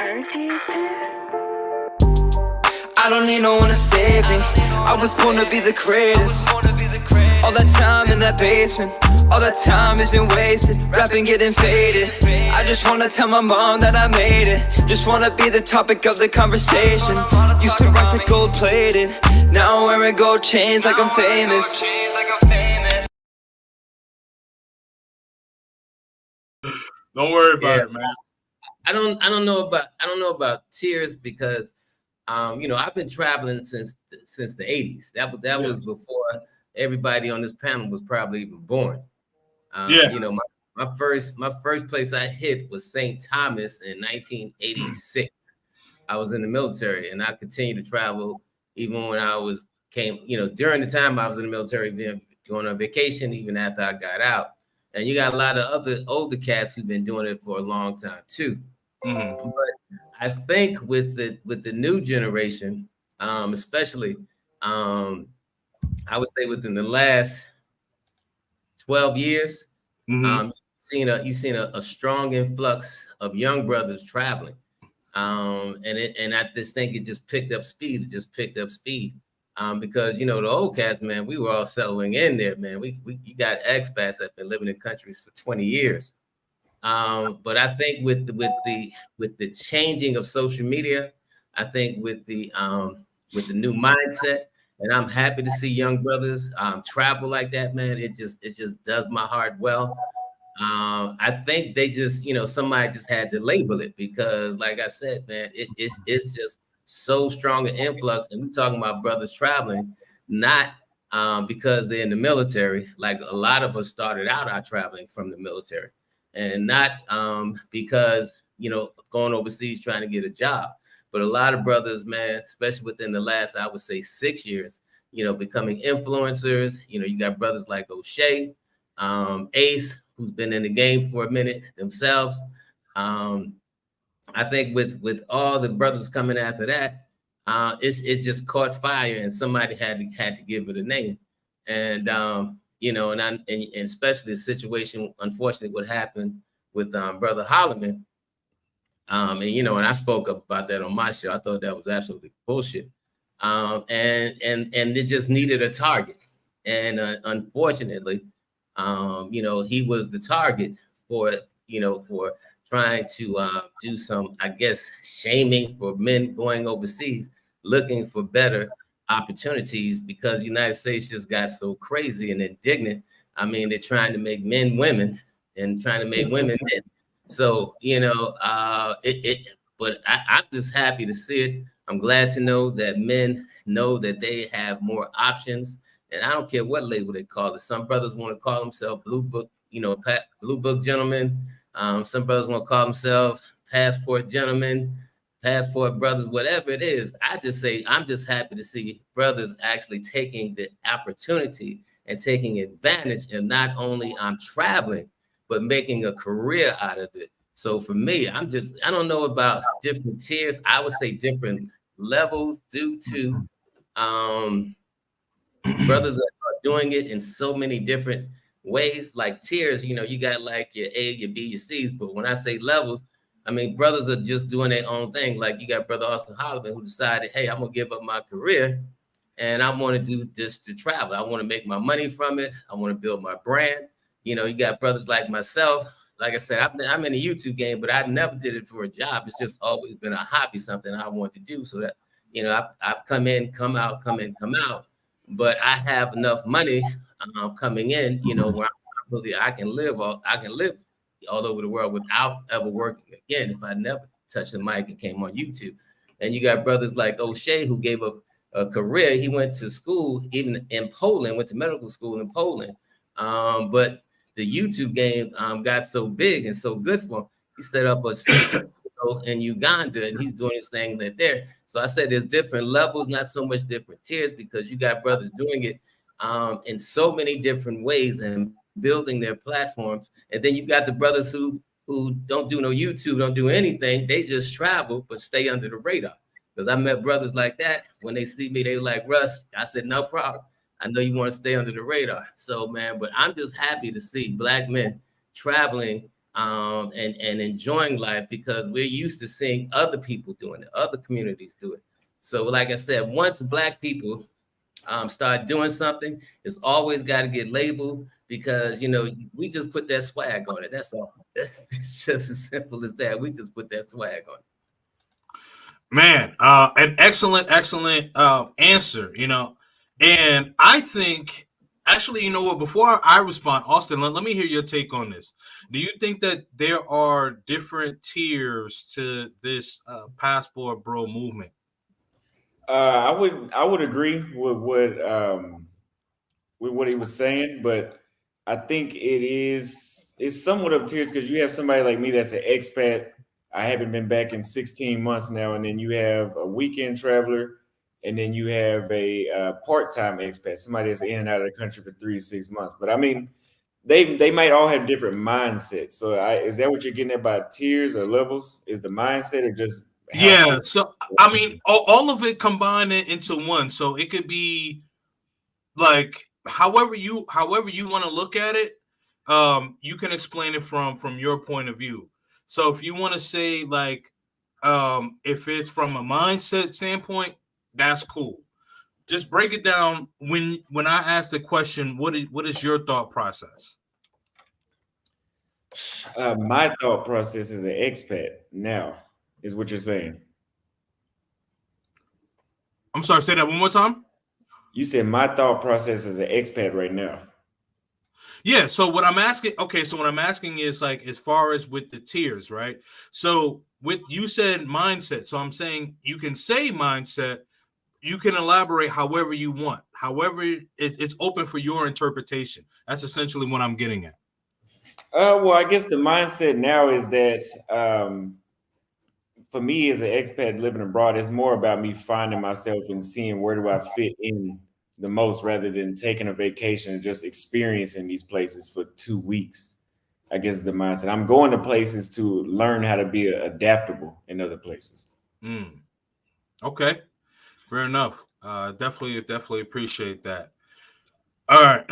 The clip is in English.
I don't need no one to save me. I was born to be the greatest. All that time in that basement, all that time isn't wasted. Rapping getting faded. I just wanna tell my mom that I made it. Just wanna be the topic of the conversation. Used to rock the gold plated. Now I'm wearing gold chains like I'm famous. Don't worry about it, man. I don't know about Tears because I've been traveling since the 80s. That was before everybody on this panel was probably even born. My first place I hit was St. Thomas in 1986. I was in the military, and I continued to travel even when during the time I was in the military, going on vacation, even after I got out. And you got a lot of other older cats who've been doing it for a long time too. Mm-hmm. But I think with the new generation, especially, I would say within the last 12 years, you've seen a strong influx of young brothers traveling, and I just think it just picked up speed. Because the old cats, man, we were all settling in there, man. You got expats that have been living in countries for 20 years. But I think with the changing of social media, I think with the new mindset, and I'm happy to see young brothers travel like that, man. It just does my heart well. I think they just, somebody just had to label it because, like I said, man, it's just so strong an influx. And we're talking about brothers traveling, not because they're in the military. Like a lot of us started out our traveling from the military, and not because, going overseas trying to get a job. But a lot of brothers, man, especially within the last, I would say 6 years, becoming influencers. You got brothers like O'Shea, Ace, who's been in the game for a minute themselves. I think with all the brothers coming after that, it just caught fire, and somebody had to give it a name. And and especially the situation, unfortunately, what happened with Brother Holloman. And I spoke about that on my show. I thought that was absolutely bullshit. And it just needed a target. And unfortunately, he was the target for trying to do some, I guess, shaming for men going overseas, looking for better opportunities because the United States just got so crazy and indignant. I mean, they're trying to make men women and trying to make women men. So, but I'm just happy to see it. I'm glad to know that men know that they have more options. And I don't care what label they call it. Some brothers want to call themselves Blue Book, Blue Book gentlemen. Some brothers want to call themselves passport gentlemen, passport brothers, whatever it is. I just say I'm just happy to see brothers actually taking the opportunity and taking advantage of not only traveling, but making a career out of it. So for me, I don't know about different tiers. I would say different levels due to brothers are doing it in so many different ways. Like tiers, you got like your A, your B, your C's. But when I say levels, I mean, brothers are just doing their own thing. Like you got Brother Austin Holloman who decided, hey, I'm going to give up my career and I want to do this to travel. I want to make my money from it. I want to build my brand. You got brothers like myself. Like I said, I'm in the YouTube game, but I never did it for a job. It's just always been a hobby, something I want to do so that, I've come in, come out, come in, come out. But I have enough money coming in, where I can live all over the world without ever working again if I never touched the mic and came on YouTube. And you got brothers like O'Shea who gave up a career. He went to school even in Poland, went to medical school in Poland. But the YouTube game got so big and so good for him. He set up a studio in Uganda, and he's doing his thing there. So I said there's different levels, not so much different tiers, because you got brothers doing it in so many different ways and building their platforms. And then you got the brothers who don't do no YouTube, don't do anything. They just travel, but stay under the radar. Because I met brothers like that. When they see me, they were like, Russ, I said, no problem. I know you want to stay under the radar. So, man, but I'm just happy to see Black men traveling and enjoying life because we're used to seeing other people doing it, other communities do it. So, like I said, once Black people start doing something, it's always got to get labeled because we just put that swag on it. That's all. It's just as simple as that. We just put that swag on it. Man, an excellent answer. And I think. Actually, you know what? Before I respond, Austin, let me hear your take on this. Do you think that there are different tiers to this passport bro movement? I would agree with what he was saying, but I think it's somewhat of tiers because you have somebody like me that's an expat. I haven't been back in 16 months now, and then you have a weekend traveler. And then you have a part-time expat, somebody that's in and out of the country for 3 to 6 months. But I mean, they might all have different mindsets. So is that what you're getting at by tiers or levels? Is the mindset or just yeah? So I mean, all of it combined into one. So it could be like however you want to look at it. You can explain it from your point of view. So if you want to say like, if it's from a mindset standpoint, that's cool. Just break it down. When I ask the question, what is your thought process? My thought process is an expat now, is what you're saying. I'm sorry, say that one more time. You said my thought process is an expat right now. Yeah, so what I'm asking is like as far as with the tiers, right? So with you said mindset. So I'm saying you can say mindset. You can elaborate however you want. However, it's open for your interpretation. That's essentially what I'm getting at. Well, I guess the mindset now is that for me as an expat living abroad, it's more about me finding myself and seeing where do I fit in the most rather than taking a vacation and just experiencing these places for 2 weeks. I guess is the mindset. I'm going to places to learn how to be adaptable in other places. Okay. Fair enough. Definitely appreciate that. All right.